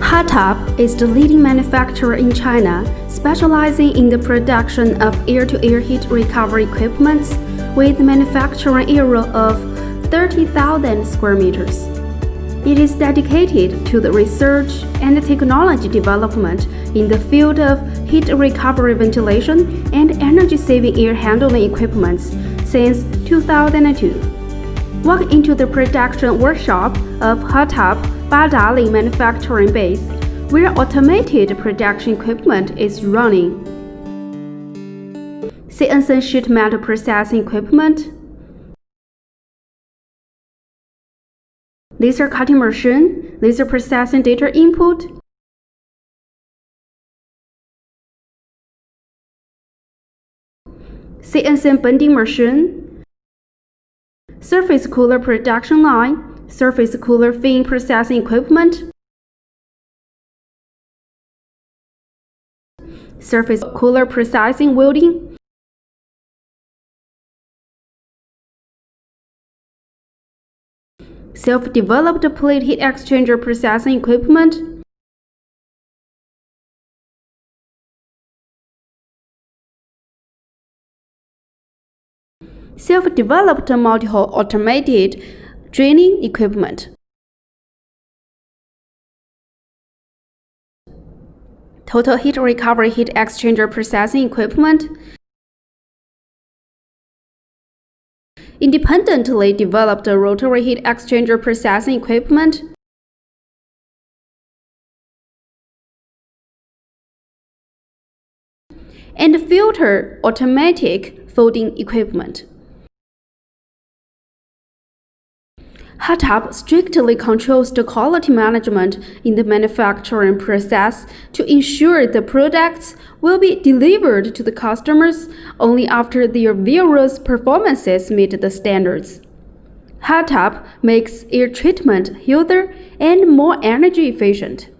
Holtop is the leading manufacturer in China, specializing in the production of air-to-air heat recovery equipment with a manufacturing area of 30,000 square meters. It is dedicated to the research and technology development in the field of heat recovery ventilation and energy-saving air handling equipment since 2002. Walk into the production workshop of Holtop Badali manufacturing base, where automated production equipment is running. CNC sheet metal processing equipment, laser cutting machine, laser processing data input, CNC bending machine, surface cooler production line, surface cooler fin processing equipment, surface cooler processing welding, self-developed plate heat exchanger processing equipment, self-developed multi-hole automated draining equipment, total heat recovery heat exchanger processing equipment, independently developed rotary heat exchanger processing equipment, and filter automatic folding equipment. Holtop strictly controls the quality management in the manufacturing process to ensure the products will be delivered to the customers only after their various performances meet the standards. Holtop makes air treatment healthier and more energy efficient.